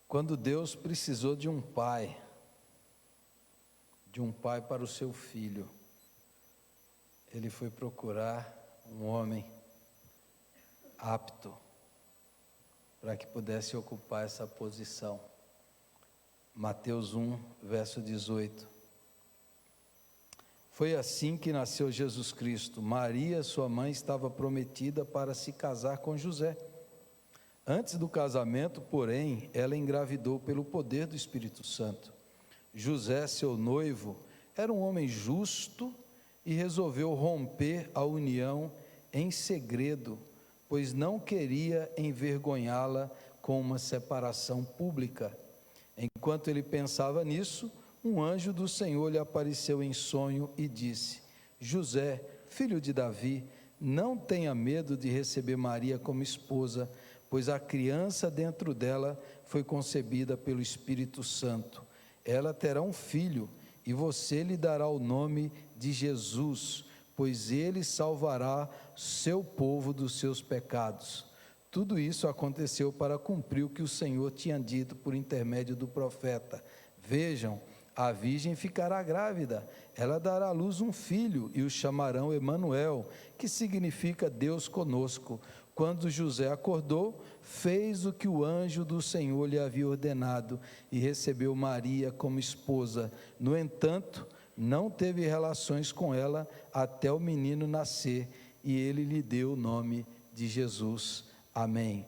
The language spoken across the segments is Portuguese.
Quando Deus precisou de um pai para o seu filho, ele foi procurar um homem apto para que pudesse ocupar essa posição. Mateus 1, verso 18. Foi assim que nasceu Jesus Cristo. Maria, sua mãe, estava prometida para se casar com José. Antes do casamento, porém, ela engravidou pelo poder do Espírito Santo. José, seu noivo, era um homem justo e resolveu romper a união em segredo, pois não queria envergonhá-la com uma separação pública. Enquanto ele pensava nisso, um anjo do Senhor lhe apareceu em sonho e disse: José, filho de Davi, não tenha medo de receber Maria como esposa, pois a criança dentro dela foi concebida pelo Espírito Santo. Ela terá um filho, e você lhe dará o nome de Jesus, pois ele salvará seu povo dos seus pecados. Tudo isso aconteceu para cumprir o que o Senhor tinha dito por intermédio do profeta: vejam, a virgem ficará grávida, ela dará à luz um filho e o chamarão Emanuel, que significa Deus conosco. Quando José acordou, fez o que o anjo do Senhor lhe havia ordenado e recebeu Maria como esposa. No entanto, não teve relações com ela até o menino nascer, e ele lhe deu o nome de Jesus. Amém.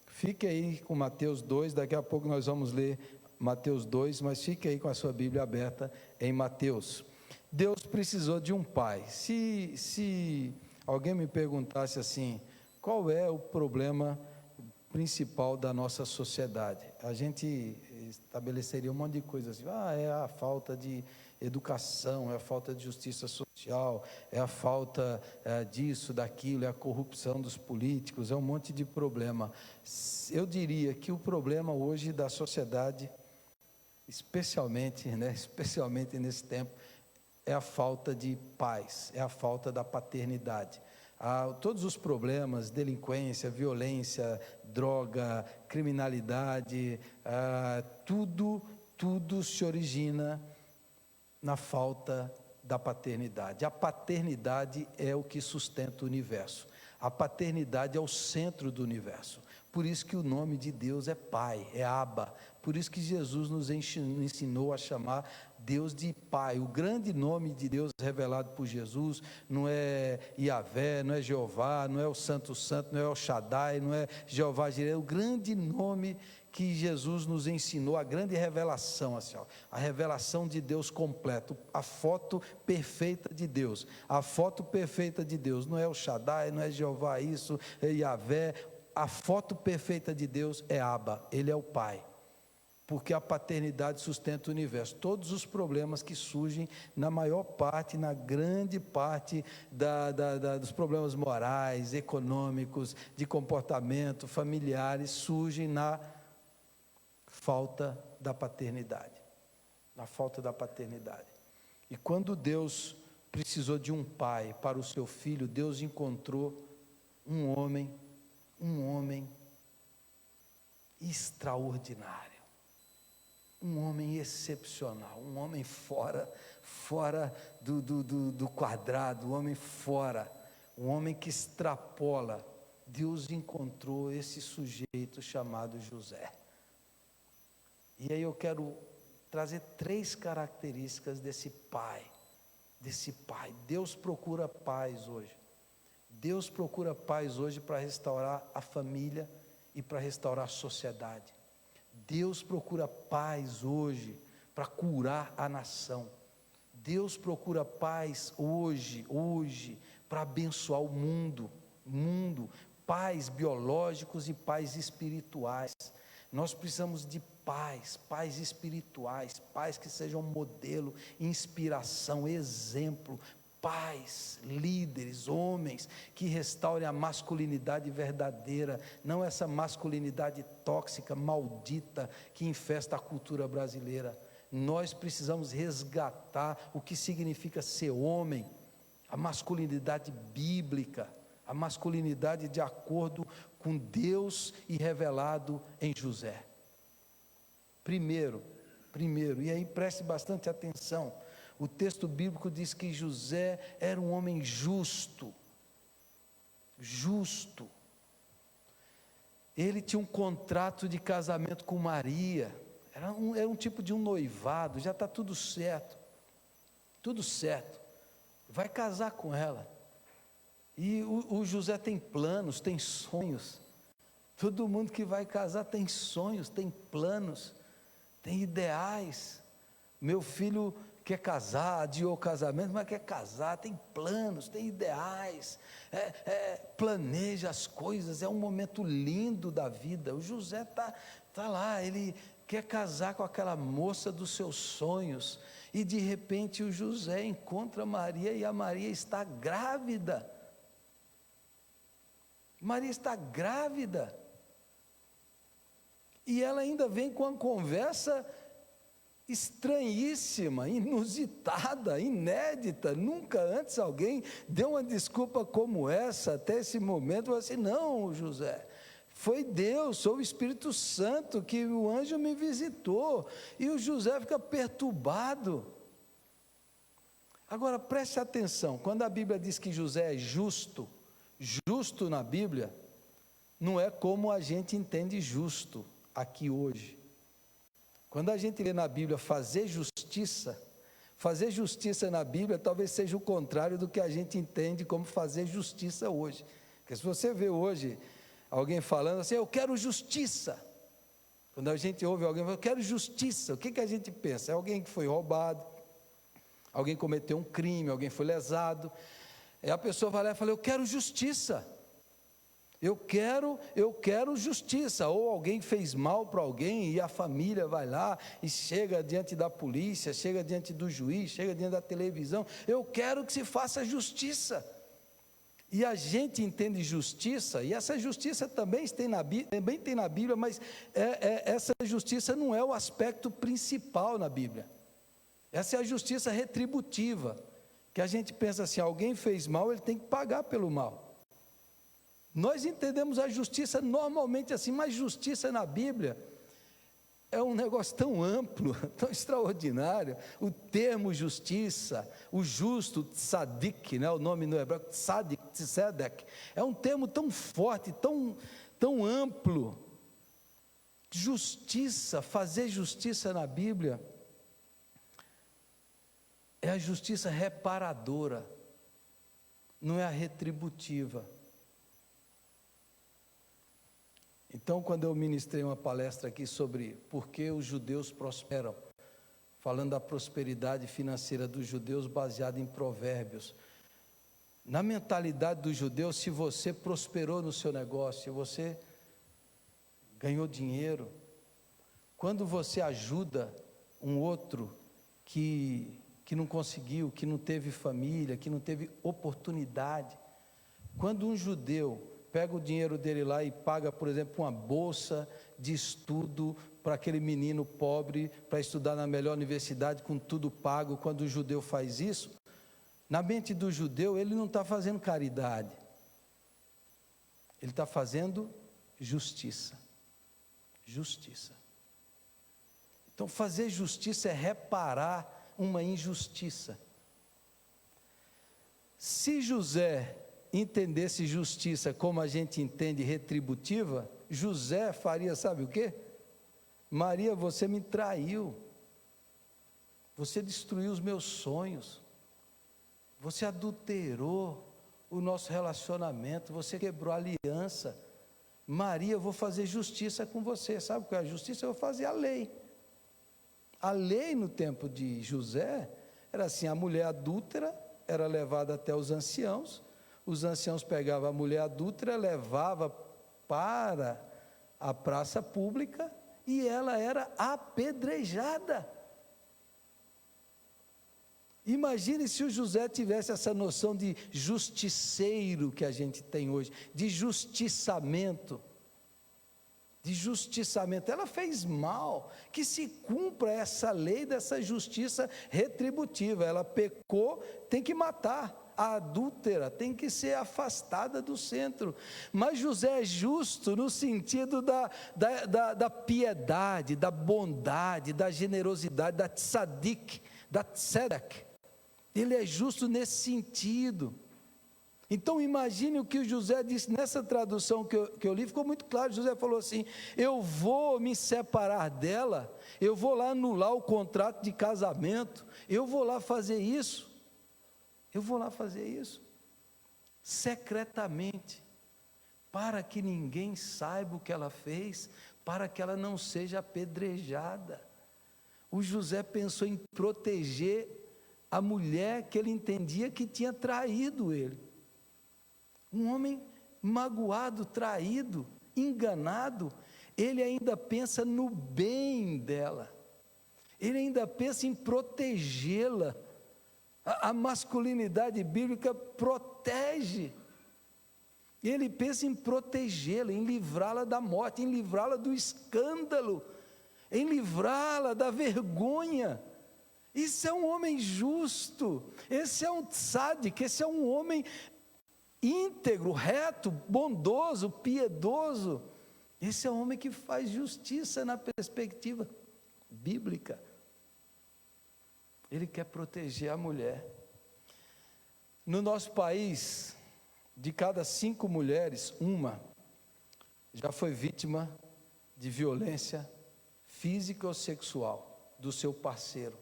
Fique aí com Mateus 2, daqui a pouco nós vamos ler Mateus 2, mas fique aí com a sua Bíblia aberta em Mateus. Deus precisou de um pai. Se alguém me perguntasse assim, qual é o problema principal da nossa sociedade? A gente estabeleceria um monte de coisas assim, é a falta de educação, é a falta de justiça social, é a falta disso, daquilo, é a corrupção dos políticos, é um monte de problema. Eu diria que o problema hoje da sociedade, especialmente nesse tempo, é a falta de paz, é a falta da paternidade. Todos os problemas, delinquência, violência, droga, criminalidade, tudo se origina na falta da paternidade. A paternidade é o que sustenta o universo. A paternidade é o centro do universo. Por isso que o nome de Deus é Pai, é Abba. Por isso que Jesus nos ensinou a chamar Deus de Pai. O grande nome de Deus revelado por Jesus não é Yahvé, não é Jeová, não é o Santo Santo, não é o Shaddai, não é Jeová Jireh. O grande nome que Jesus nos ensinou, a grande revelação, assim, a revelação de Deus completo, a foto perfeita de Deus. A foto perfeita de Deus não é o Shaddai, não é Jeová isso, é Yahvé. A foto perfeita de Deus é Abba, Ele é o Pai, porque a paternidade sustenta o universo. Todos os problemas que surgem, na maior parte, na grande parte dos problemas morais, econômicos, de comportamento, familiares, surgem na falta da paternidade, na falta da paternidade. E quando Deus precisou de um pai para o seu filho, Deus encontrou um homem extraordinário, um homem excepcional, um homem fora do quadrado, um homem fora, um homem que extrapola. Deus encontrou esse sujeito chamado José. E aí eu quero trazer 3 características desse pai. Deus procura paz hoje. Deus procura paz hoje para restaurar a família e para restaurar a sociedade. Deus procura paz hoje para curar a nação. Deus procura paz hoje para abençoar o mundo, pais biológicos e pais espirituais. Nós precisamos de pais espirituais, pais que sejam modelo, inspiração, exemplo, pais, líderes, homens que restaurem a masculinidade verdadeira, não essa masculinidade tóxica, maldita, que infesta a cultura brasileira. Nós precisamos resgatar o que significa ser homem, a masculinidade bíblica, a masculinidade de acordo com Deus e revelado em José. Primeiro, e aí preste bastante atenção, o texto bíblico diz que José era um homem justo. Ele tinha um contrato de casamento com Maria, era um tipo de um noivado, já está tudo certo, vai casar com ela, e o José tem planos, tem sonhos, todo mundo que vai casar tem sonhos, tem planos, tem ideais. Meu filho quer casar, adiou o casamento, mas quer casar, tem planos, tem ideais, planeja as coisas, é um momento lindo da vida. O José está lá, ele quer casar com aquela moça dos seus sonhos, e de repente o José encontra Maria, e a Maria está grávida. E ela ainda vem com uma conversa estranhíssima, inusitada, inédita. Nunca antes alguém deu uma desculpa como essa, até esse momento. Falou assim: não, José, foi Deus, foi o Espírito Santo que o anjo me visitou. E o José fica perturbado. Agora preste atenção, quando a Bíblia diz que José é justo na Bíblia, não é como a gente entende justo aqui hoje. Quando a gente lê na Bíblia fazer justiça na Bíblia talvez seja o contrário do que a gente entende como fazer justiça hoje. Porque se você vê hoje alguém falando assim: eu quero justiça, quando a gente ouve alguém falando: eu quero justiça, o que a gente pensa? É alguém que foi roubado, alguém cometeu um crime, alguém foi lesado, e a pessoa vai lá e fala: eu quero justiça. Eu quero justiça. Ou alguém fez mal para alguém e a família vai lá e chega diante da polícia, chega diante do juiz, chega diante da televisão: eu quero que se faça justiça. E a gente entende justiça, e essa justiça também tem na Bíblia, mas essa justiça não é o aspecto principal na Bíblia. Essa é a justiça retributiva, que a gente pensa assim: alguém fez mal, ele tem que pagar pelo mal. Nós entendemos a justiça normalmente assim, mas justiça na Bíblia é um negócio tão amplo, tão extraordinário. O termo justiça, o justo, tzadik, né, o nome no hebraico, tzadik, tzedek, é um termo tão forte, tão amplo. Justiça, fazer justiça na Bíblia é a justiça reparadora, não é a retributiva. Então, quando eu ministrei uma palestra aqui sobre por que os judeus prosperam, falando da prosperidade financeira dos judeus baseada em provérbios, na mentalidade dos judeus, se você prosperou no seu negócio, se você ganhou dinheiro, quando você ajuda um outro que não conseguiu, que não teve família, que não teve oportunidade, quando um judeu pega o dinheiro dele lá e paga, por exemplo, uma bolsa de estudo para aquele menino pobre, para estudar na melhor universidade, com tudo pago. Quando o judeu faz isso, na mente do judeu, ele não está fazendo caridade, ele está fazendo justiça. Então, fazer justiça é reparar uma injustiça. Se José entendesse justiça como a gente entende retributiva, José faria, sabe o quê? Maria, você me traiu, você destruiu os meus sonhos, você adulterou o nosso relacionamento, você quebrou a aliança. Maria, eu vou fazer justiça com você. Sabe qual é a justiça? Eu vou fazer a lei. A lei no tempo de José era assim: a mulher adúltera era levada até os anciãos pegavam a mulher adúltera, levavam para a praça pública e ela era apedrejada. Imagine se o José tivesse essa noção de justiceiro que a gente tem hoje, de justiçamento. Ela fez mal, que se cumpra essa lei dessa justiça retributiva. Ela pecou, tem que matar. a adúltera tem que ser afastada do centro. Mas José é justo no sentido da piedade, da bondade, da generosidade, da tzadik, da tzedek. Ele é justo nesse sentido. Então imagine o que o José disse nessa tradução que eu li, ficou muito claro. José falou assim: eu vou me separar dela, eu vou lá anular o contrato de casamento, eu vou lá fazer isso, secretamente, para que ninguém saiba o que ela fez, para que ela não seja apedrejada. O José pensou em proteger a mulher que ele entendia que tinha traído ele. Um homem magoado, traído, enganado, ele ainda pensa no bem dela, ele ainda pensa em protegê-la. A masculinidade bíblica protege, ele pensa em protegê-la, em livrá-la da morte, em livrá-la do escândalo, em livrá-la da vergonha. Isso é um homem justo, esse é um tzadik, esse é um homem íntegro, reto, bondoso, piedoso. Esse é um homem que faz justiça na perspectiva bíblica. Ele quer proteger a mulher. No nosso país, de cada 5 mulheres, uma já foi vítima de violência física ou sexual do seu parceiro.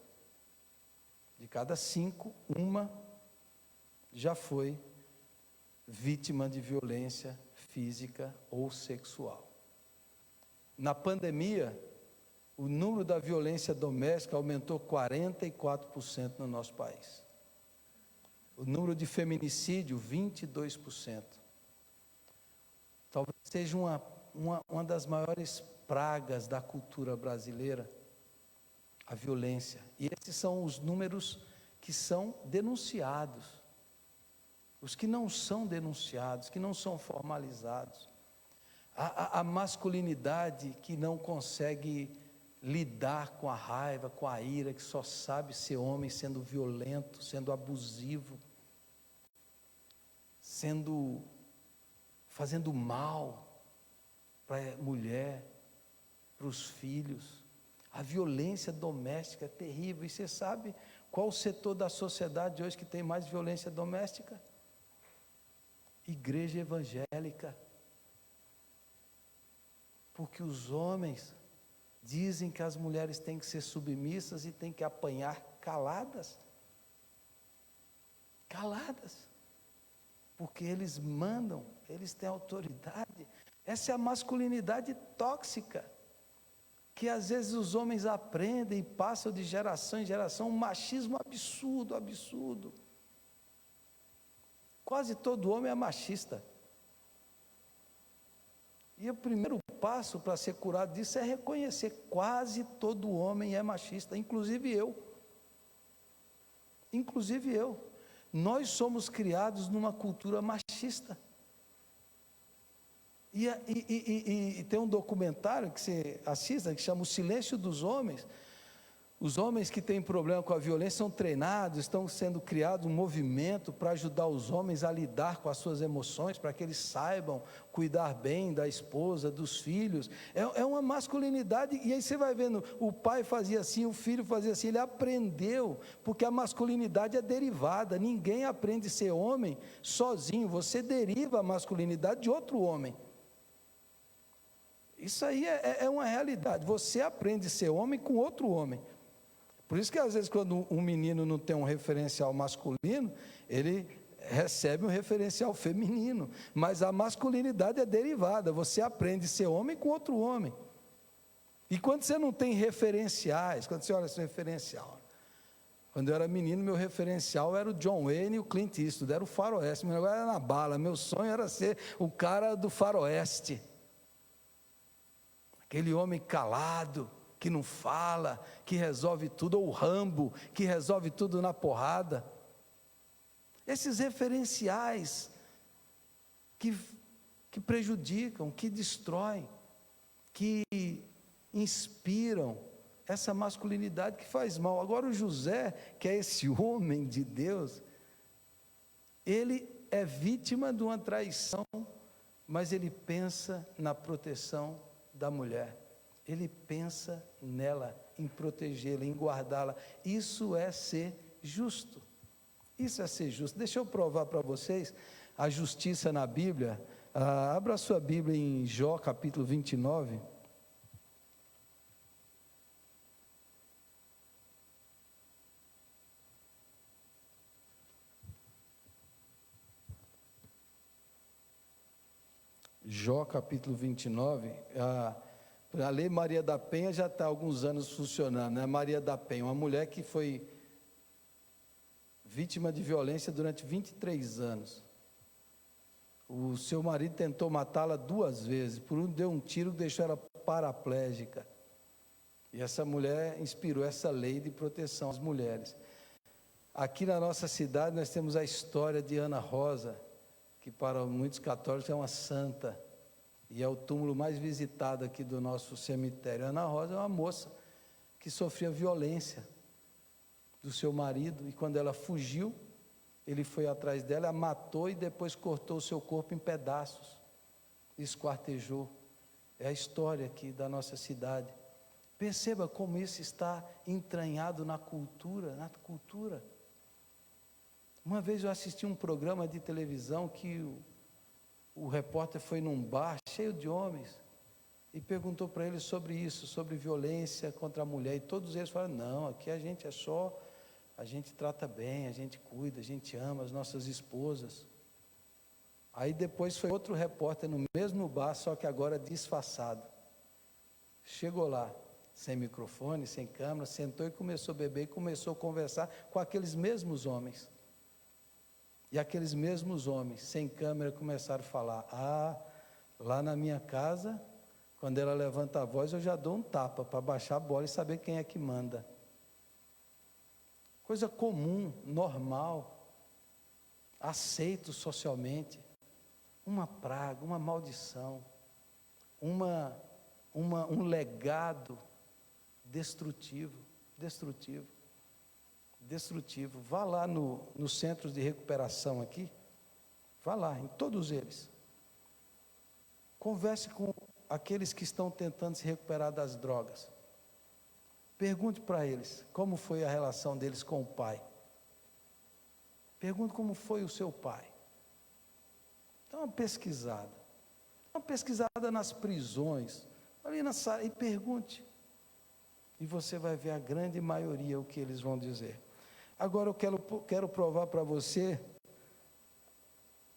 De cada 5, uma já foi vítima de violência física ou sexual. Na pandemia, o número da violência doméstica aumentou 44% no nosso país. O número de feminicídio, 22%. Talvez seja uma das maiores pragas da cultura brasileira, a violência. E esses são os números que são denunciados. Os que não são denunciados, que não são formalizados, a masculinidade que não consegue lidar com a raiva, com a ira, que só sabe ser homem sendo violento, sendo abusivo, fazendo mal para a mulher, para os filhos. A violência doméstica é terrível. E você sabe qual o setor da sociedade hoje que tem mais violência doméstica? Igreja evangélica. Porque os homens dizem que as mulheres têm que ser submissas e têm que apanhar caladas. Caladas. Porque eles mandam, eles têm autoridade. Essa é a masculinidade tóxica, que às vezes os homens aprendem e passam de geração em geração, um machismo absurdo, absurdo. Quase todo homem é machista. E o primeiro passo para ser curado disso é reconhecer: quase todo homem é machista, inclusive eu. Inclusive eu. Nós somos criados numa cultura machista. E tem um documentário que você assista, que chama O Silêncio dos Homens. Os homens que têm problema com a violência são treinados, estão sendo criado um movimento para ajudar os homens a lidar com as suas emoções, para que eles saibam cuidar bem da esposa, dos filhos. É uma masculinidade, e aí você vai vendo, o pai fazia assim, o filho fazia assim, ele aprendeu, porque a masculinidade é derivada, ninguém aprende a ser homem sozinho, você deriva a masculinidade de outro homem. Isso aí é uma realidade, você aprende a ser homem com outro homem. Por isso que às vezes quando um menino não tem um referencial masculino, ele recebe um referencial feminino, mas a masculinidade é derivada, você aprende a ser homem com outro homem. E quando você não tem referenciais, quando você olha seu referencial, quando eu era menino, meu referencial era o John Wayne e o Clint Eastwood, era o faroeste, meu negócio era na bala, meu sonho era ser o cara do faroeste, aquele homem calado, que não fala, que resolve tudo, ou o Rambo, que resolve tudo na porrada. Esses referenciais que prejudicam, que destroem, que inspiram essa masculinidade que faz mal. Agora o José, que é esse homem de Deus, Ele é vítima de uma traição, mas ele pensa na proteção da mulher. Ele pensa nela, em protegê-la, em guardá-la. Isso é ser justo. Isso é ser justo. Deixa eu provar para vocês a justiça na Bíblia. Abra a sua Bíblia em Jó, capítulo 29. Jó, capítulo 29, a Lei Maria da Penha já está há alguns anos funcionando, né? Maria da Penha, uma mulher que foi vítima de violência durante 23 anos. O seu marido tentou matá-la 2 vezes, por um deu um tiro que deixou ela paraplégica. E essa mulher inspirou essa lei de proteção às mulheres. Aqui na nossa cidade nós temos a história de Ana Rosa, que para muitos católicos é uma santa, e é o túmulo mais visitado aqui do nosso cemitério. Ana Rosa é uma moça que sofria violência do seu marido, e quando ela fugiu, ele foi atrás dela, a matou e depois cortou o seu corpo em pedaços, esquartejou. É a história aqui da nossa cidade. Perceba como isso está entranhado na cultura, Uma vez eu assisti um programa de televisão que o repórter foi num bar cheio de homens e perguntou para eles sobre isso, sobre violência contra a mulher, e todos eles falaram: não, aqui a gente a gente trata bem, a gente cuida, a gente ama as nossas esposas. Aí depois foi outro repórter no mesmo bar, só que agora disfarçado. Chegou lá, sem microfone, sem câmera, sentou e começou a beber e começou a conversar com aqueles mesmos homens. E aqueles mesmos homens, sem câmera, começaram a falar: lá na minha casa, quando ela levanta a voz, eu já dou um tapa para baixar a bola e saber quem é que manda. Coisa comum, normal, aceito socialmente. Uma praga, uma maldição, um legado destrutivo. Vá lá nos centros de recuperação aqui, vá lá, em todos eles. Converse com aqueles que estão tentando se recuperar das drogas. Pergunte para eles como foi a relação deles com o pai. Pergunte como foi o seu pai. Dá uma pesquisada nas prisões, ali na sala, e pergunte. E você vai ver a grande maioria o que eles vão dizer. Agora eu quero provar para você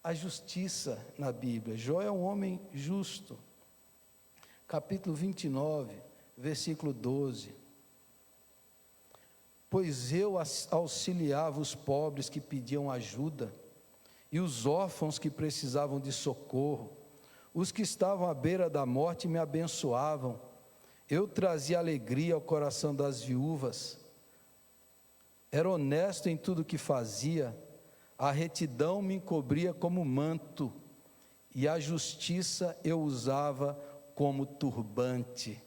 a justiça na Bíblia. Jó é um homem justo. Capítulo 29, versículo 12. Pois eu auxiliava os pobres que pediam ajuda, e os órfãos que precisavam de socorro. Os que estavam à beira da morte me abençoavam. Eu trazia alegria ao coração das viúvas. Era honesto em tudo que fazia. A retidão me encobria como manto, e a justiça eu usava como turbante.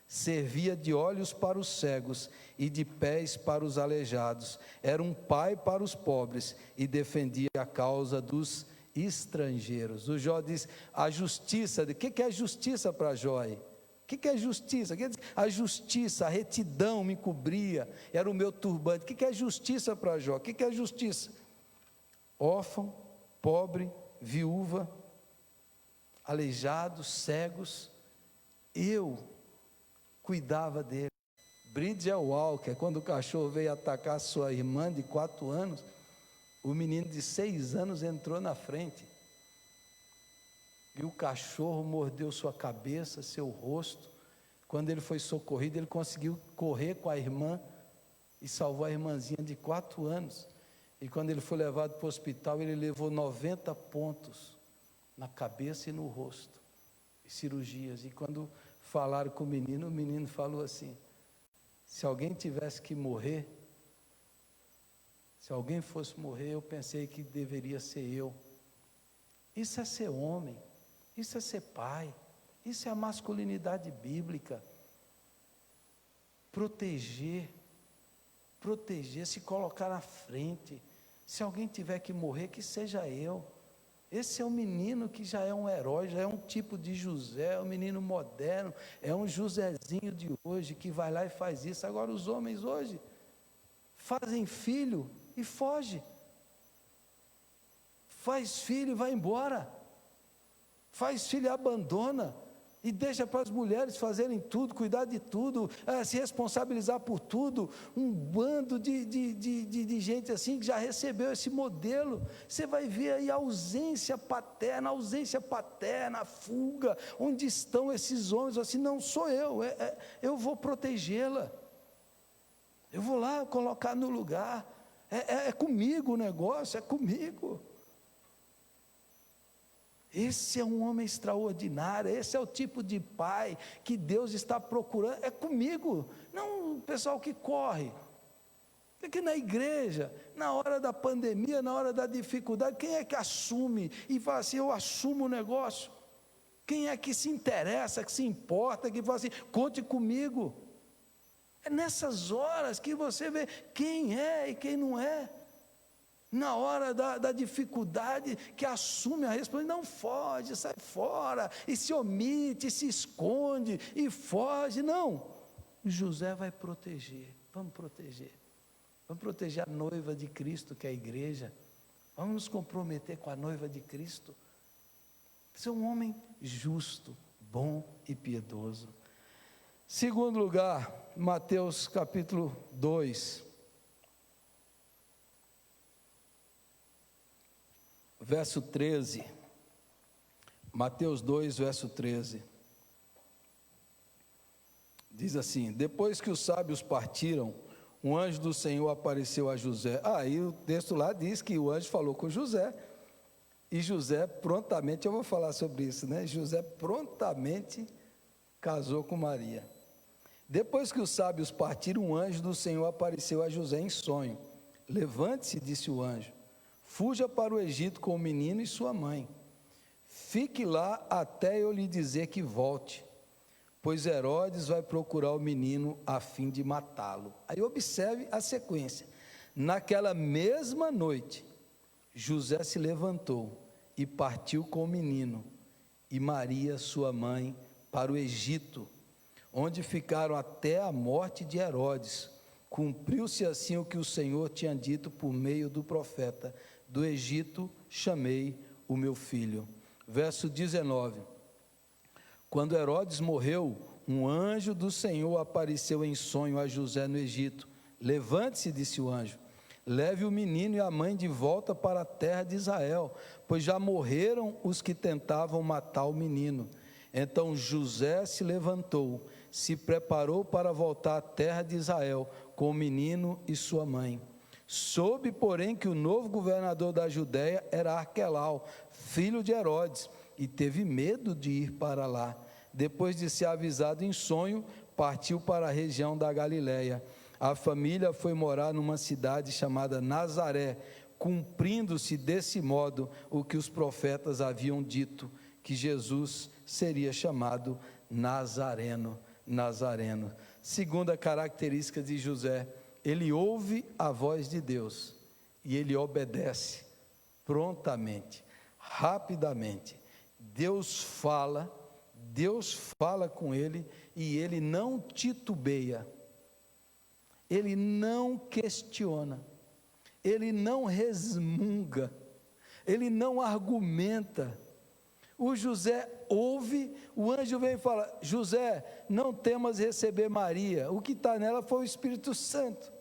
Servia de olhos para os cegos e de pés para os aleijados. Era um pai para os pobres e defendia a causa dos estrangeiros. O Jó diz: a justiça, o que é a justiça para Jó aí? O que é justiça? A justiça, a retidão me cobria, era o meu turbante. O que é justiça para Jó? O que é justiça? Órfão, pobre, viúva, aleijados, cegos, eu cuidava dele. Bridget Walker, quando o cachorro veio atacar sua irmã de 4 anos, o menino de 6 anos entrou na frente. E o cachorro mordeu sua cabeça, seu rosto. Quando ele foi socorrido, ele conseguiu correr com a irmã e salvou a irmãzinha de 4 anos. E quando ele foi levado para o hospital, ele levou 90 pontos na cabeça e no rosto, e cirurgias. E quando falaram com o menino falou assim: se alguém tivesse que morrer, se alguém fosse morrer, eu pensei que deveria ser eu. Isso é ser homem. Isso é ser pai, isso é a masculinidade bíblica. Proteger, se colocar na frente, Se alguém tiver que morrer, que seja eu. Esse é um menino que já é um herói, já é um tipo de José, é um menino moderno, é um Josézinho de hoje que vai lá e faz isso. Agora os homens hoje fazem filho e foge. Faz filho e vai embora. Faz filho e abandona. E deixa para as mulheres fazerem tudo, cuidar de tudo, se responsabilizar por tudo. Um bando de gente assim que já recebeu esse modelo. Você vai ver aí a ausência paterna, a fuga. Onde estão esses homens? Assim, não sou eu vou protegê-la. Eu vou lá colocar no lugar. É comigo o negócio, é comigo. Esse é um homem extraordinário, esse é o tipo de pai que Deus está procurando, é comigo, não o pessoal que corre. Porque na igreja, na hora da pandemia, na hora da dificuldade, quem é que assume e fala assim, eu assumo o negócio? Quem é que se interessa, que se importa, que fala assim, conte comigo? É nessas horas que você vê quem é e quem não é. Na hora da dificuldade, que assume a responsabilidade, não foge, sai fora, e se omite, se esconde, e foge, não. José vai proteger, vamos proteger a noiva de Cristo, que é a igreja, vamos nos comprometer com a noiva de Cristo, ser um homem justo, bom e piedoso. Segundo lugar, Mateus capítulo 2, verso 13, Mateus 2, verso 13, diz assim: depois que os sábios partiram, um anjo do Senhor apareceu a José. Aí o texto lá diz que o anjo falou com José, e José prontamente, eu vou falar sobre isso, né? José prontamente casou com Maria. Depois que os sábios partiram, um anjo do Senhor apareceu a José em sonho. Levante-se, disse o anjo, fuja para o Egito com o menino e sua mãe. Fique lá até eu lhe dizer que volte, pois Herodes vai procurar o menino a fim de matá-lo. Aí observe a sequência. Naquela mesma noite, José se levantou e partiu com o menino e Maria, sua mãe, para o Egito, onde ficaram até a morte de Herodes. Cumpriu-se assim o que o Senhor tinha dito por meio do profeta: do Egito chamei o meu filho. Verso 19: quando Herodes morreu, um anjo do Senhor apareceu em sonho a José no Egito. Levante-se, disse o anjo, leve o menino e a mãe de volta para a terra de Israel, pois já morreram os que tentavam matar o menino. Então José se levantou, se preparou para voltar à terra de Israel com o menino e sua mãe. Soube, porém, que o novo governador da Judéia era Arquelau, filho de Herodes, e teve medo de ir para lá. Depois de ser avisado em sonho, partiu para a região da Galiléia. A família foi morar numa cidade chamada Nazaré, cumprindo-se desse modo o que os profetas haviam dito, que Jesus seria chamado Nazareno. Segunda característica de José: ele ouve a voz de Deus e ele obedece prontamente, rapidamente. Deus fala com ele e ele não titubeia, ele não questiona, ele não resmunga, ele não argumenta. O José ouve, o anjo vem e fala: José, não temas receber Maria, o que está nela foi o Espírito Santo.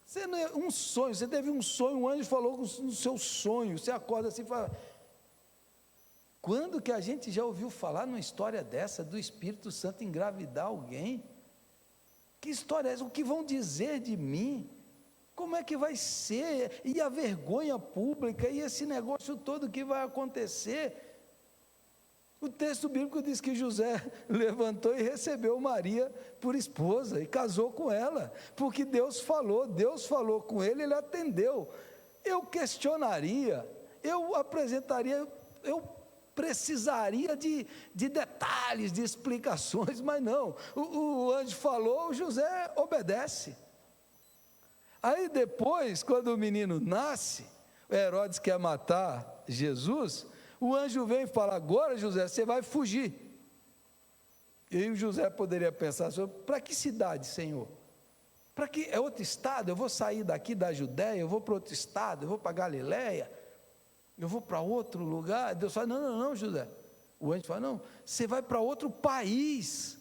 Você não é um sonho, você teve um sonho, o anjo falou no seu sonho, você acorda assim e fala: quando que a gente já ouviu falar numa história dessa, do Espírito Santo engravidar alguém? Que história é essa? O que vão dizer de mim? Como é que vai ser? E a vergonha pública, e esse negócio todo que vai acontecer? O texto bíblico diz que José levantou e recebeu Maria por esposa, e casou com ela, porque Deus falou com ele, ele atendeu. Eu questionaria, eu apresentaria, eu precisaria de detalhes, de explicações, mas não, o anjo falou, o José obedece. Aí depois, quando o menino nasce, Herodes quer matar Jesus, o anjo vem e fala: agora, José, você vai fugir. E aí o José poderia pensar: para que cidade, Senhor? Para que? É outro estado? Eu vou sair daqui da Judéia, eu vou para outro estado, eu vou para Galiléia, eu vou para outro lugar. Deus fala: não, José. O anjo fala: não, você vai para outro país.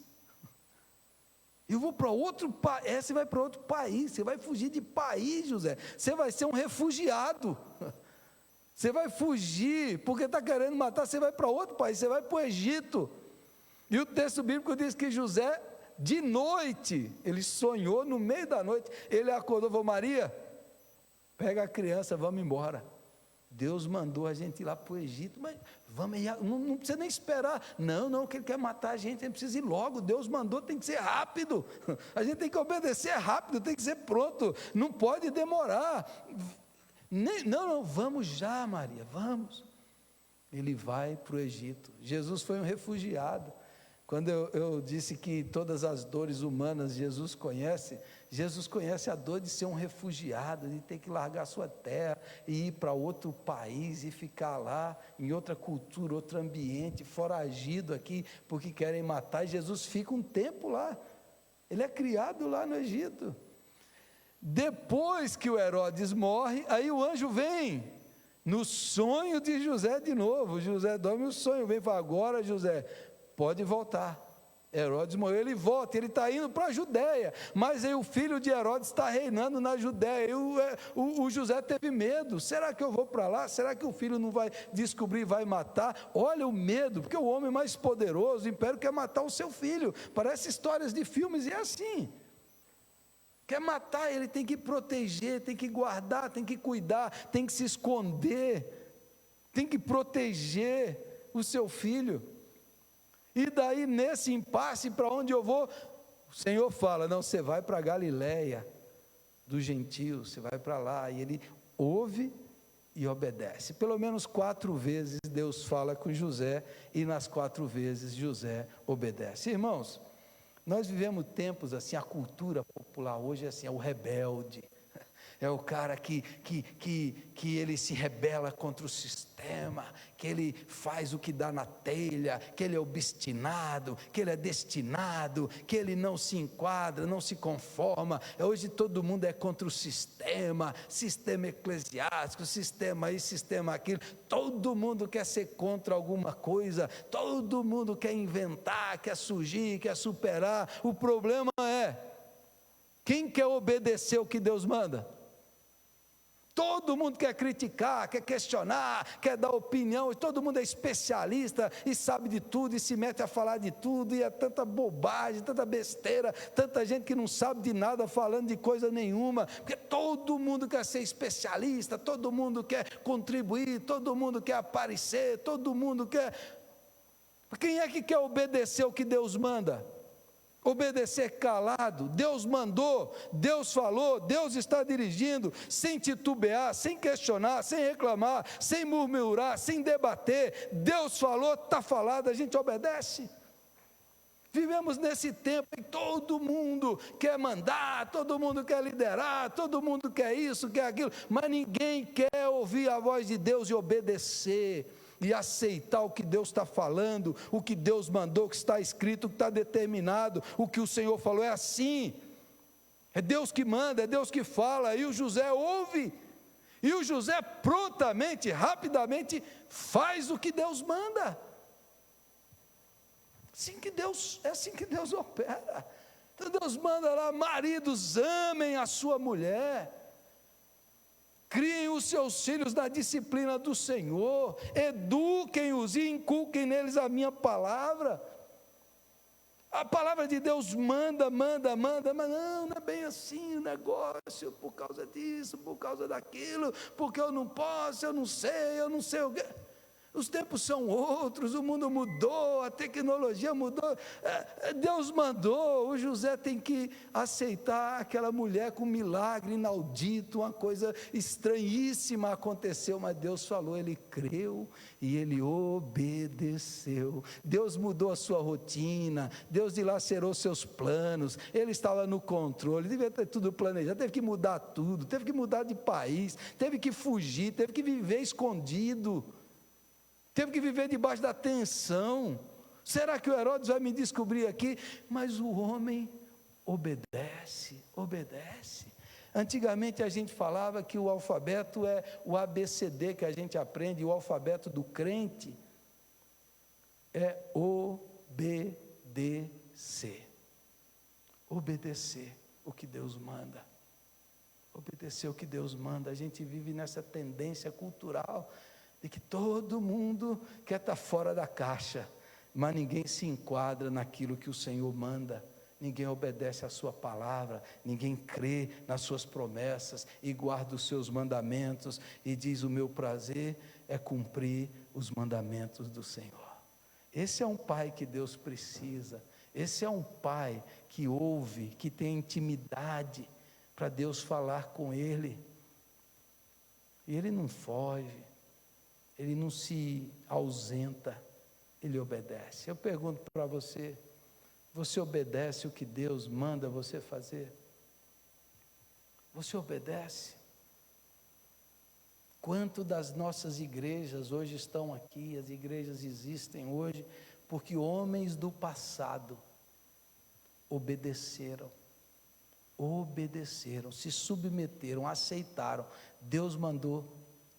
Eu vou para outro país. Você vai para outro país, você vai fugir de país, José. Você vai ser um refugiado. Você vai fugir, porque está querendo matar, você vai para outro país, você vai para o Egito. E o texto bíblico diz que José, de noite, ele sonhou, no meio da noite, ele acordou e falou: Maria, pega a criança, vamos embora. Deus mandou a gente ir lá para o Egito, mas vamos ir, não precisa nem esperar. Não, que ele quer matar a gente precisa ir logo. Deus mandou, tem que ser rápido. A gente tem que obedecer rápido, tem que ser pronto, não pode demorar. Não, vamos já, Maria, vamos. Ele vai para o Egito. Jesus foi um refugiado. Quando eu disse que todas as dores humanas Jesus conhece a dor de ser um refugiado, de ter que largar sua terra e ir para outro país e ficar lá, em outra cultura, outro ambiente, foragido aqui, porque querem matar. E Jesus fica um tempo lá, ele é criado lá no Egito. Depois que o Herodes morre, aí o anjo vem, no sonho de José de novo. José dorme, o sonho vem e fala: agora, José, pode voltar. Herodes morreu, ele volta, ele está indo para a Judéia, mas aí o filho de Herodes está reinando na Judéia, e o José teve medo: será que eu vou para lá? Será que o filho não vai descobrir e vai matar? Olha o medo, porque o homem mais poderoso, o império, quer matar o seu filho. Parece histórias de filmes, e é assim. Quer matar, ele tem que proteger, tem que guardar, tem que cuidar, tem que se esconder, tem que proteger o seu filho. E daí, nesse impasse, para onde eu vou? O Senhor fala: não, você vai para a Galiléia dos gentios, você vai para lá. E ele ouve e obedece. Pelo menos 4 vezes Deus fala com José, e nas 4 vezes José obedece. Irmãos, nós vivemos tempos assim, a cultura popular hoje é assim, é o rebelde, é o cara que ele se rebela contra o sistema, que ele faz o que dá na telha, que ele é obstinado, que ele é destinado, que ele não se enquadra, não se conforma. Hoje todo mundo é contra o sistema eclesiástico, sistema isso, sistema aquilo. Todo mundo quer ser contra alguma coisa, todo mundo quer inventar, quer surgir, quer superar. O problema é: quem quer obedecer o que Deus manda? Todo mundo quer criticar, quer questionar, quer dar opinião, todo mundo é especialista e sabe de tudo e se mete a falar de tudo, e é tanta bobagem, tanta besteira, tanta gente que não sabe de nada falando de coisa nenhuma, porque todo mundo quer ser especialista, todo mundo quer contribuir, todo mundo quer aparecer, todo mundo quer. Quem é que quer obedecer o que Deus manda? Obedecer calado. Deus mandou, Deus falou, Deus está dirigindo, sem titubear, sem questionar, sem reclamar, sem murmurar, sem debater. Deus falou, está falado, a gente obedece. Vivemos nesse tempo em que todo mundo quer mandar, todo mundo quer liderar, todo mundo quer isso, quer aquilo, mas ninguém quer ouvir a voz de Deus e obedecer e aceitar o que Deus está falando, o que Deus mandou, o que está escrito, o que está determinado, o que o Senhor falou. É assim, é Deus que manda, é Deus que fala. E o José ouve, e o José prontamente, rapidamente faz o que Deus manda. É assim que Deus opera. Então Deus manda lá: maridos, amem a sua mulher, criem os seus filhos na disciplina do Senhor, eduquem-os e inculquem neles a minha palavra. A palavra de Deus manda, mas não é bem assim o negócio, por causa disso, por causa daquilo, porque eu não posso, eu não sei o quê. Os tempos são outros, o mundo mudou, a tecnologia mudou. Deus mandou, o José tem que aceitar aquela mulher com um milagre inaudito, uma coisa estranhíssima aconteceu, mas Deus falou, ele creu e ele obedeceu. Deus mudou a sua rotina, Deus dilacerou seus planos, ele estava no controle, devia ter tudo planejado, teve que mudar tudo, teve que mudar de país, teve que fugir, teve que viver escondido. Teve que viver debaixo da tensão. Será que o Herodes vai me descobrir aqui? Mas o homem obedece. Antigamente a gente falava que o alfabeto é o ABCD que a gente aprende, o alfabeto do crente é obedecer. Obedecer o que Deus manda. Obedecer o que Deus manda. A gente vive nessa tendência cultural de que todo mundo quer estar fora da caixa, mas ninguém se enquadra naquilo que o Senhor manda, ninguém obedece a sua palavra, ninguém crê nas suas promessas e guarda os seus mandamentos e diz, o meu prazer é cumprir os mandamentos do Senhor. Esse é um pai que Deus precisa, esse é um pai que ouve, que tem intimidade para Deus falar com ele, e ele não foge, ele não se ausenta, ele obedece. Eu pergunto para você, você obedece o que Deus manda você fazer? Você obedece? Quanto das nossas igrejas hoje estão aqui, as igrejas existem hoje, porque homens do passado obedeceram, se submeteram, aceitaram, Deus mandou,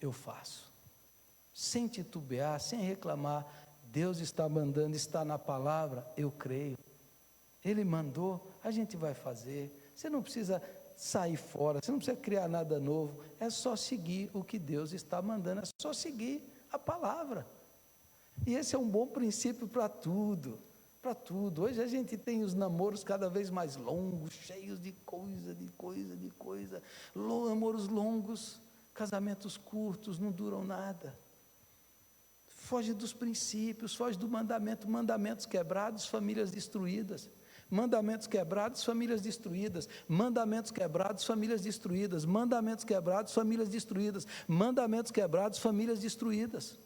eu faço. Sem titubear, sem reclamar, Deus está mandando, está na palavra, eu creio. Ele mandou, a gente vai fazer. Você não precisa sair fora, você não precisa criar nada novo, é só seguir o que Deus está mandando, é só seguir a palavra. E esse é um bom princípio para tudo, para tudo. Hoje a gente tem os namoros cada vez mais longos, cheios de coisa, namoros longos, casamentos curtos, não duram nada. Foge dos princípios, foge do mandamento, mandamentos quebrados, famílias destruídas, mandamentos quebrados, famílias destruídas, mandamentos quebrados, famílias destruídas, mandamentos quebrados, famílias destruídas, mandamentos quebrados, famílias destruídas.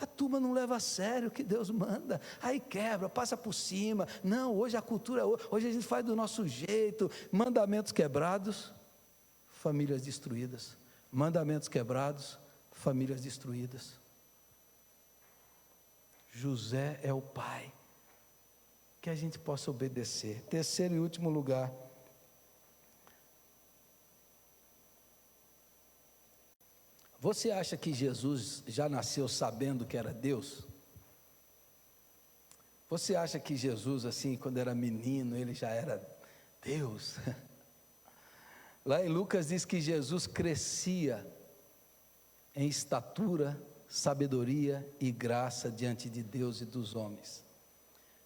A turma não leva a sério o que Deus manda, aí quebra, passa por cima, não, hoje a cultura, hoje a gente faz do nosso jeito, mandamentos quebrados, famílias destruídas, mandamentos quebrados, famílias destruídas. José é o pai que a gente possa obedecer. Terceiro e último lugar, você acha que Jesus já nasceu sabendo que era Deus? Você acha que Jesus, assim, quando era menino, ele já era Deus? Lá em Lucas diz que Jesus crescia em estatura, sabedoria e graça diante de Deus e dos homens.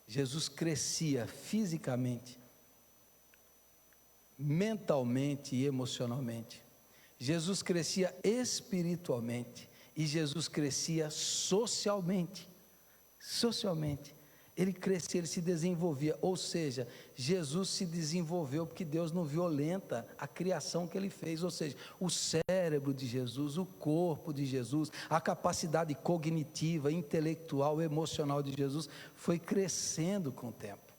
Jesus crescia fisicamente, mentalmente e emocionalmente. Jesus crescia espiritualmente e Jesus crescia socialmente. Ele crescia, ele se desenvolvia, ou seja, Jesus se desenvolveu porque Deus não violenta a criação que ele fez, ou seja, o cérebro de Jesus, o corpo de Jesus, a capacidade cognitiva, intelectual, emocional de Jesus foi crescendo com o tempo.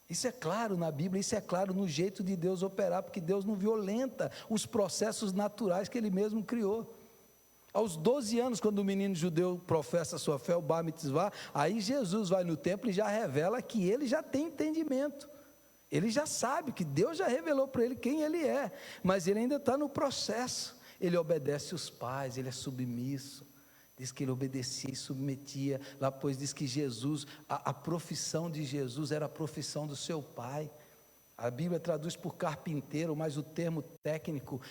Isso é claro na Bíblia, isso é claro no jeito de Deus operar, porque Deus não violenta os processos naturais que ele mesmo criou. Aos 12 anos, quando o menino judeu professa a sua fé, o Bar Mitzvah, aí Jesus vai no templo e já revela que ele já tem entendimento. Ele já sabe que Deus já revelou para ele quem ele é, mas ele ainda está no processo. Ele obedece os pais, ele é submisso. Diz que ele obedecia e submetia. Lá pois diz que Jesus, a profissão de Jesus era a profissão do seu pai. A Bíblia traduz por carpinteiro, mas o termo técnico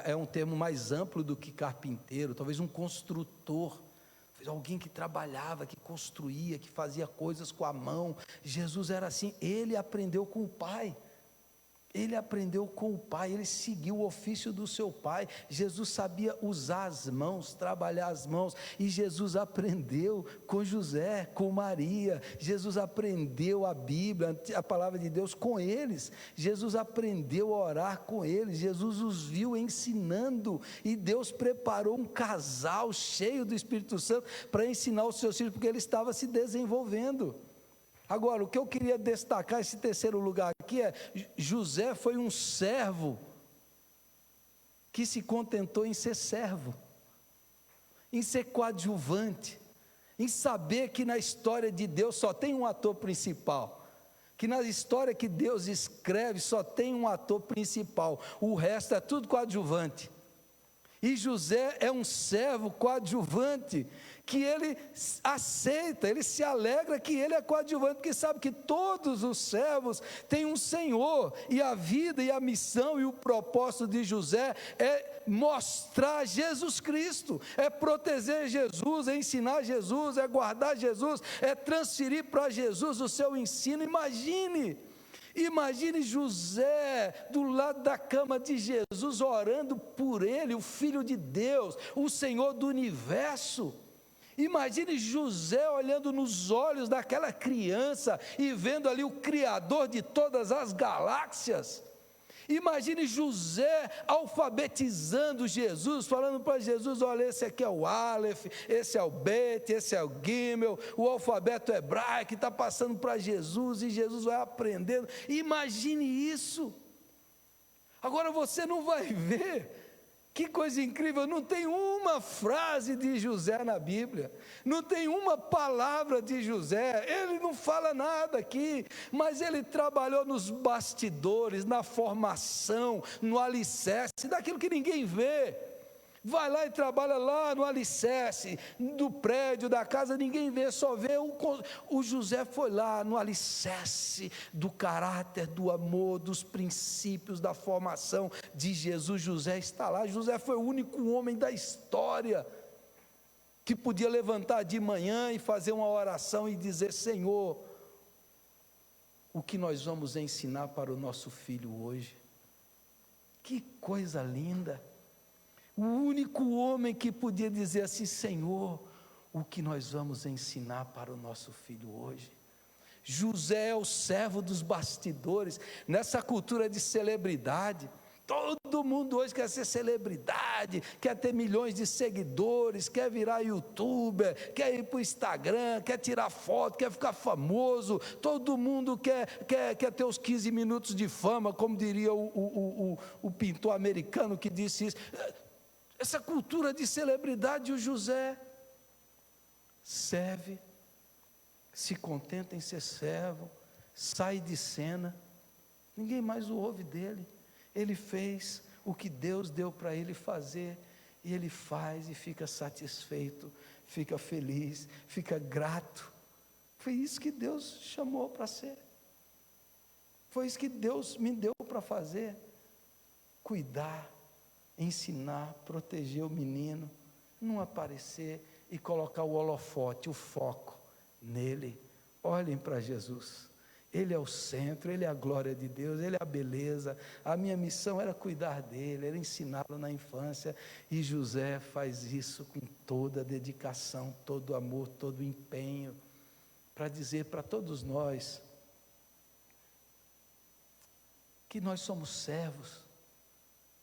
é um termo mais amplo do que carpinteiro, talvez um construtor, alguém que trabalhava, que construía, que fazia coisas com a mão. Jesus era assim, ele aprendeu com o pai, Ele aprendeu com o pai, ele seguiu o ofício do seu pai. Jesus sabia usar as mãos, trabalhar as mãos, e Jesus aprendeu com José, com Maria. Jesus aprendeu a Bíblia, a palavra de Deus com eles. Jesus aprendeu a orar com eles. Jesus os viu ensinando, e Deus preparou um casal cheio do Espírito Santo para ensinar os seus filhos, porque ele estava se desenvolvendo. Agora, o que eu queria destacar, esse terceiro lugar aqui, é: José foi um servo que se contentou em ser servo, em ser coadjuvante, em saber que na história de Deus só tem um ator principal, que na história que Deus escreve só tem um ator principal, o resto é tudo coadjuvante. E José é um servo coadjuvante, que ele aceita, ele se alegra que ele é coadjuvante, porque sabe que todos os servos têm um Senhor, e a vida e a missão e o propósito de José é mostrar Jesus Cristo, é proteger Jesus, é ensinar Jesus, é guardar Jesus, é transferir para Jesus o seu ensino. Imagine José do lado da cama de Jesus, orando por ele, o Filho de Deus, o Senhor do universo. Imagine José olhando nos olhos daquela criança e vendo ali o Criador de todas as galáxias. Imagine José alfabetizando Jesus, falando para Jesus: olha, esse aqui é o Aleph, esse é o Bet, esse é o Gimel, o alfabeto hebraico, que está passando para Jesus, e Jesus vai aprendendo. Imagine isso. Agora você não vai ver. Que coisa incrível, não tem uma frase de José na Bíblia, não tem uma palavra de José, ele não fala nada aqui, mas ele trabalhou nos bastidores, na formação, no alicerce, daquilo que ninguém vê. Vai lá e trabalha lá no alicerce do prédio, da casa, ninguém vê, só vê o José foi lá no alicerce do caráter, do amor, dos princípios, da formação de Jesus. José está lá. José foi o único homem da história que podia levantar de manhã e fazer uma oração e dizer: Senhor, o que nós vamos ensinar para o nosso filho hoje? Que coisa linda! O único homem que podia dizer assim: Senhor, o que nós vamos ensinar para o nosso filho hoje? José é o servo dos bastidores, nessa cultura de celebridade. Todo mundo hoje quer ser celebridade, quer ter milhões de seguidores, quer virar youtuber, quer ir para o Instagram, quer tirar foto, quer ficar famoso. Todo mundo quer ter os 15 minutos de fama, como diria o pintor americano que disse isso. Essa cultura de celebridade. O José serve, se contenta em ser servo, sai de cena, ninguém mais o ouve dele. Ele fez o que Deus deu para ele fazer, e ele faz e fica satisfeito, fica feliz, fica grato. Foi isso que Deus chamou para ser, foi isso que Deus me deu para fazer: cuidar, ensinar, proteger o menino, não aparecer e colocar o holofote, o foco nele. Olhem para Jesus, ele é o centro, ele é a glória de Deus, ele é a beleza. A minha missão era cuidar dele, era ensiná-lo na infância, e José faz isso com toda a dedicação, todo o amor, todo o empenho, para dizer para todos nós que nós somos servos.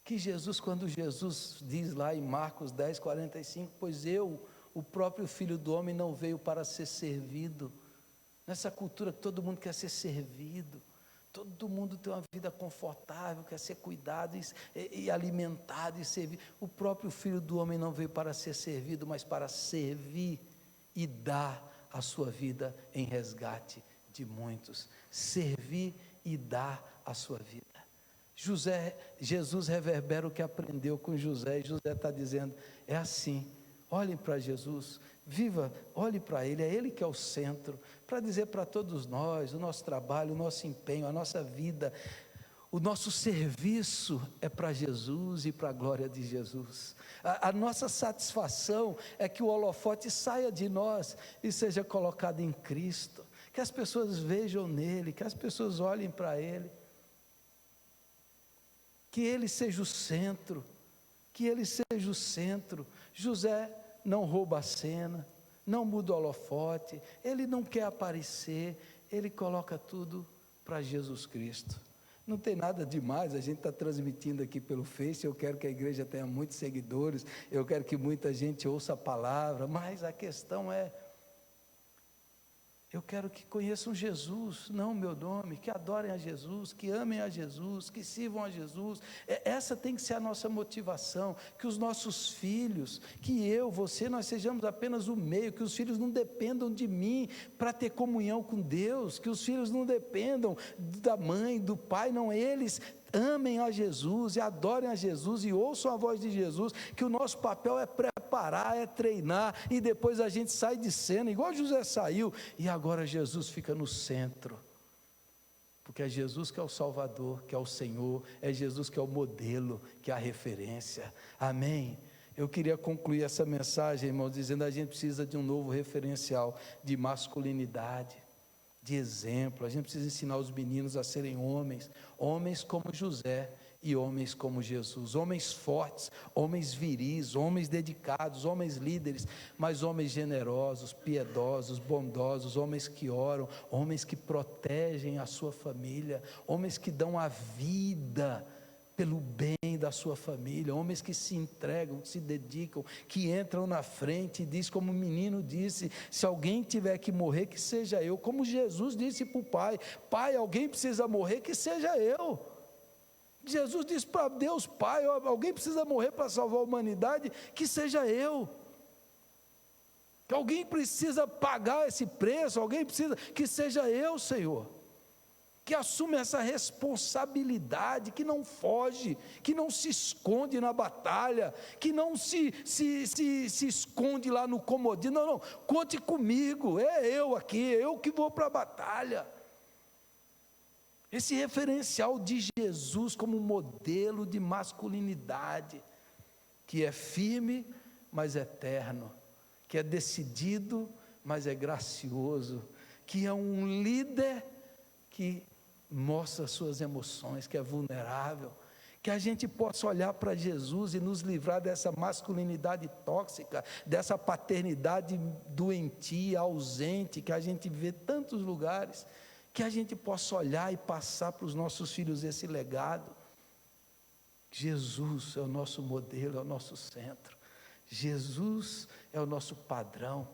Que Jesus, quando Jesus diz lá em Marcos 10, 45, pois o próprio Filho do Homem, não veio para ser servido. Nessa cultura que todo mundo quer ser servido, todo mundo tem uma vida confortável, quer ser cuidado e alimentado e servido. O próprio Filho do Homem não veio para ser servido, mas para servir e dar a sua vida em resgate de muitos. Servir e dar a sua vida. Jesus reverbera o que aprendeu com José, e José está dizendo: é assim, olhem para Jesus, viva, olhe para Ele, é Ele que é o centro, para dizer para todos nós: o nosso trabalho, o nosso empenho, a nossa vida, o nosso serviço é para Jesus e para a glória de Jesus. A nossa satisfação é que o holofote saia de nós e seja colocado em Cristo, que as pessoas vejam nele, que as pessoas olhem para Ele. que ele seja o centro, que ele seja o centro. José não rouba a cena, não muda o holofote, ele não quer aparecer, ele coloca tudo para Jesus Cristo. Não tem nada demais, a gente está transmitindo aqui pelo Face, eu quero que a igreja tenha muitos seguidores, eu quero que muita gente ouça a palavra, mas a questão é, eu quero que conheçam Jesus, não o meu nome, que adorem a Jesus, que amem a Jesus, que sirvam a Jesus. Essa tem que ser a nossa motivação, que os nossos filhos, que eu, você, nós sejamos apenas o meio, que os filhos não dependam de mim para ter comunhão com Deus, que os filhos não dependam da mãe, do pai, não, eles amem a Jesus e adorem a Jesus e ouçam a voz de Jesus, que o nosso papel é preparar, é treinar, e depois a gente sai de cena, igual José saiu, e agora Jesus fica no centro, porque é Jesus que é o Salvador, que é o Senhor, é Jesus que é o modelo, que é a referência, amém? Eu queria concluir essa mensagem, irmão, dizendo: a gente precisa de um novo referencial de masculinidade, de exemplo. A gente precisa ensinar os meninos a serem homens, homens como José e homens como Jesus, homens fortes, homens viris, homens dedicados, homens líderes, mas homens generosos, piedosos, bondosos, homens que oram, homens que protegem a sua família, homens que dão a vida pelo bem da sua família, homens que se entregam, que se dedicam, que entram na frente e diz, como o menino disse: se alguém tiver que morrer, que seja eu, como Jesus disse para o pai: pai, alguém precisa morrer, que seja eu. Jesus disse para Deus Pai: alguém precisa morrer para salvar a humanidade, que seja eu. Que alguém precisa pagar esse preço, alguém precisa, que seja eu, Senhor, que assume essa responsabilidade, que não foge, que não se esconde na batalha, que não se esconde lá no comodismo. Não, conte comigo, é eu aqui, eu que vou para a batalha. Esse referencial de Jesus como modelo de masculinidade, que é firme, mas é eterno, que é decidido, mas é gracioso, que é um líder que mostra suas emoções, que é vulnerável, que a gente possa olhar para Jesus e nos livrar dessa masculinidade tóxica, dessa paternidade doentia, ausente, que a gente vê em tantos lugares, que a gente possa olhar e passar para os nossos filhos esse legado. Jesus é o nosso modelo, é o nosso centro, Jesus é o nosso padrão.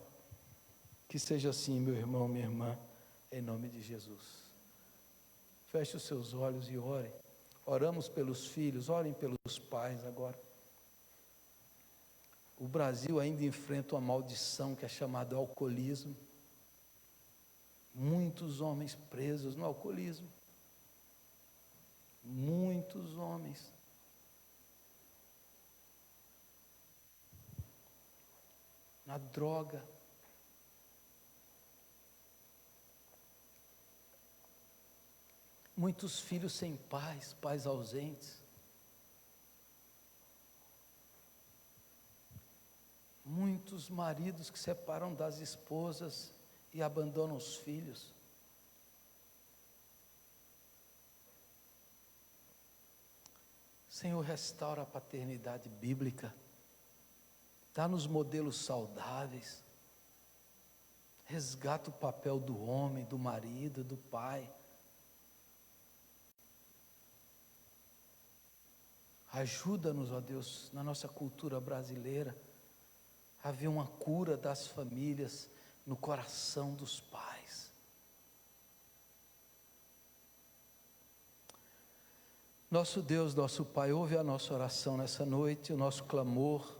Que seja assim, meu irmão, minha irmã, em nome de Jesus. Feche os seus olhos e ore. Oramos pelos filhos, orem pelos pais agora. O Brasil ainda enfrenta uma maldição que é chamada alcoolismo. Muitos homens presos no alcoolismo. Muitos homens. Na droga. Muitos filhos sem pais, pais ausentes. Muitos maridos que separam das esposas e abandonam os filhos. Senhor, restaura a paternidade bíblica. Dá-nos modelos saudáveis. Resgata o papel do homem, do marido, do pai. Ajuda-nos, ó Deus, na nossa cultura brasileira, a ver uma cura das famílias no coração dos pais. Nosso Deus, nosso Pai, ouve a nossa oração nessa noite, o nosso clamor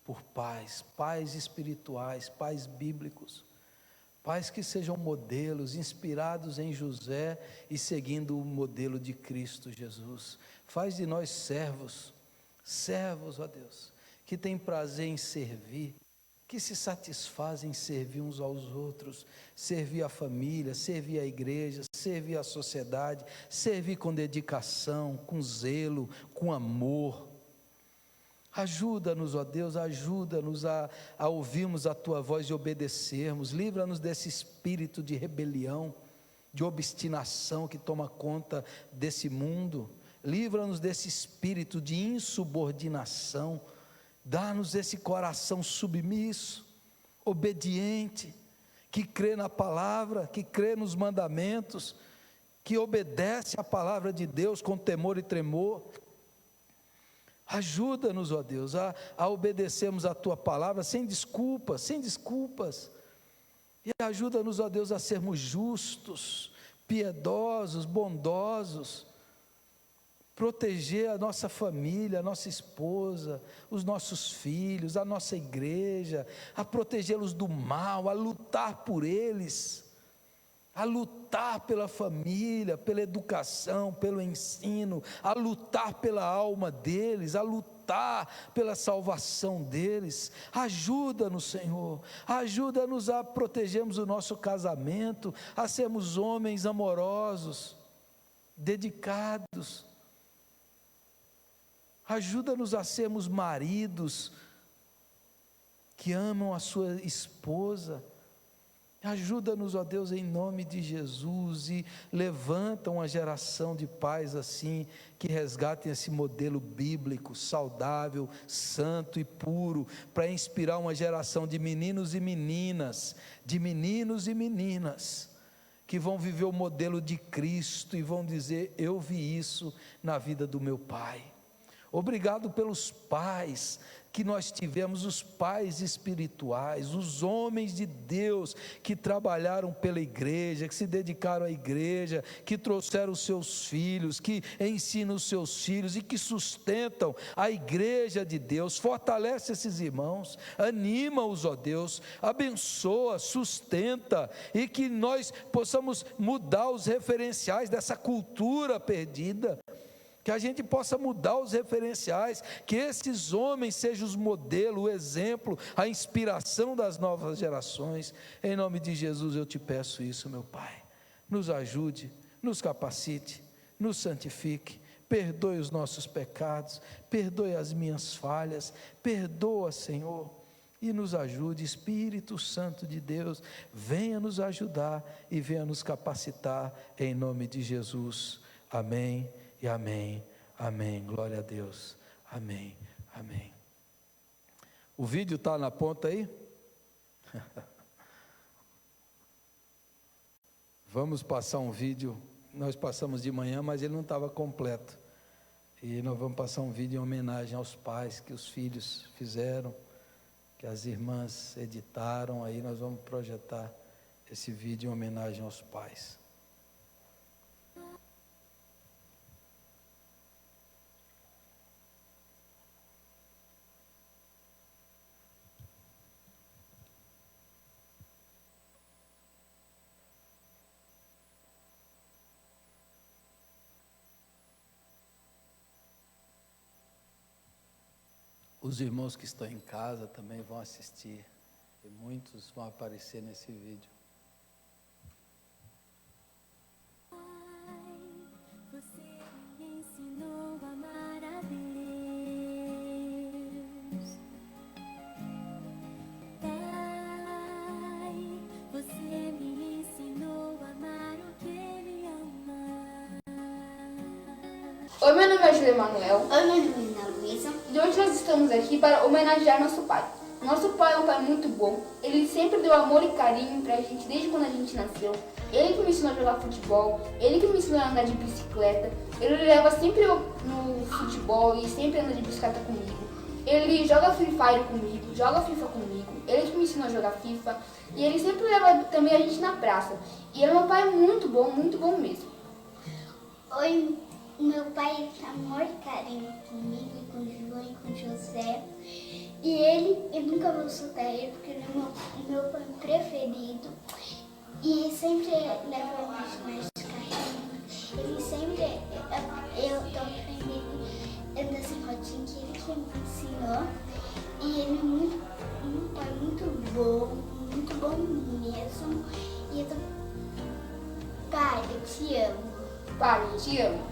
por pais, pais espirituais, pais bíblicos, pais que sejam modelos, inspirados em José e seguindo o modelo de Cristo Jesus. Faz de nós servos, ó Deus, que têm prazer em servir, que se satisfazem em servir uns aos outros, servir a família, servir a igreja, servir a sociedade, servir com dedicação, com zelo, com amor. Ajuda-nos, ó Deus, ajuda-nos a ouvirmos a Tua voz e obedecermos. Livra-nos desse espírito de rebelião, de obstinação que toma conta desse mundo. livra-nos desse espírito de insubordinação, dá-nos esse coração submisso, obediente, que crê na palavra, que crê nos mandamentos, que obedece à palavra de Deus com temor e tremor. Ajuda-nos, ó Deus, a obedecermos a Tua palavra sem desculpas, e ajuda-nos, ó Deus, a sermos justos, piedosos, bondosos, proteger a nossa família, a nossa esposa, os nossos filhos, a nossa igreja, a protegê-los do mal, a lutar por eles, a lutar pela família, pela educação, pelo ensino, a lutar pela alma deles, a lutar pela salvação deles. Ajuda-nos, Senhor, ajuda-nos a protegermos o nosso casamento, a sermos homens amorosos, dedicados. Ajuda-nos a sermos maridos que amam a sua esposa. Ajuda-nos, ó Deus, em nome de Jesus, e levanta uma geração de pais assim, que resgatem esse modelo bíblico, saudável, santo e puro, para inspirar uma geração de meninos e meninas, que vão viver o modelo de Cristo e vão dizer: eu vi isso na vida do meu pai. Obrigado pelos pais que nós tivemos, os pais espirituais, os homens de Deus que trabalharam pela igreja, que se dedicaram à igreja, que trouxeram os seus filhos, que ensinam os seus filhos e que sustentam a igreja de Deus. Fortalece esses irmãos, anima-os, ó Deus, abençoa, sustenta, e que nós possamos mudar os referenciais dessa cultura perdida, que a gente possa mudar os referenciais, que esses homens sejam os modelos, o exemplo, a inspiração das novas gerações. Em nome de Jesus eu te peço isso, meu Pai. Nos ajude, nos capacite, nos santifique, perdoe os nossos pecados, perdoe as minhas falhas, perdoa, Senhor, e nos ajude. Espírito Santo de Deus, venha nos ajudar e venha nos capacitar, em nome de Jesus. Amém. E amém, amém, glória a Deus, amém, amém. O vídeo está na ponta aí? Vamos passar um vídeo, nós passamos de manhã, mas ele não estava completo, e nós vamos passar um vídeo em homenagem aos pais, que os filhos fizeram, que as irmãs editaram, aí nós vamos projetar esse vídeo em homenagem aos pais. Os irmãos que estão em casa também vão assistir, e muitos vão aparecer nesse vídeo. Você me ensinou a amar a Deus. Pai, você me ensinou a amar o que Ele ama. Oi, meu nome é Júlia Emanuel. Oi, meu nome é Ana Luísa. E hoje nós estamos aqui para homenagear nosso pai. Nosso pai é um pai muito bom. Ele sempre deu amor e carinho pra gente desde quando a gente nasceu. Ele que me ensinou a jogar futebol, ele que me ensinou a andar de bicicleta. Ele leva sempre no futebol e sempre anda de bicicleta comigo. Ele joga Free Fire comigo, joga FIFA comigo. Ele que me ensinou a jogar FIFA. E ele sempre leva também a gente na praça. E ele é um pai muito bom mesmo. Oi, meu pai tem amor e carinho comigo, e com o João e com o José. E eu nunca vou soltar ele, porque ele é o meu pai preferido. E sempre leva a gente nas carrinhos. Ele sempre, eu tô aprendendo a andar sem rodinha, que ele que me ensinou. E ele é um pai muito bom mesmo. E eu tô... Pai, eu te amo. Pai, eu te amo.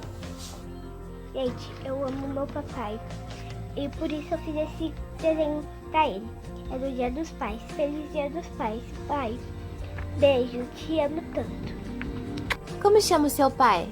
Gente, eu amo meu papai e por isso eu fiz esse desenho pra ele. É do Dia dos Pais. Feliz Dia dos Pais, pai. Beijo, te amo tanto. Como chama o seu pai?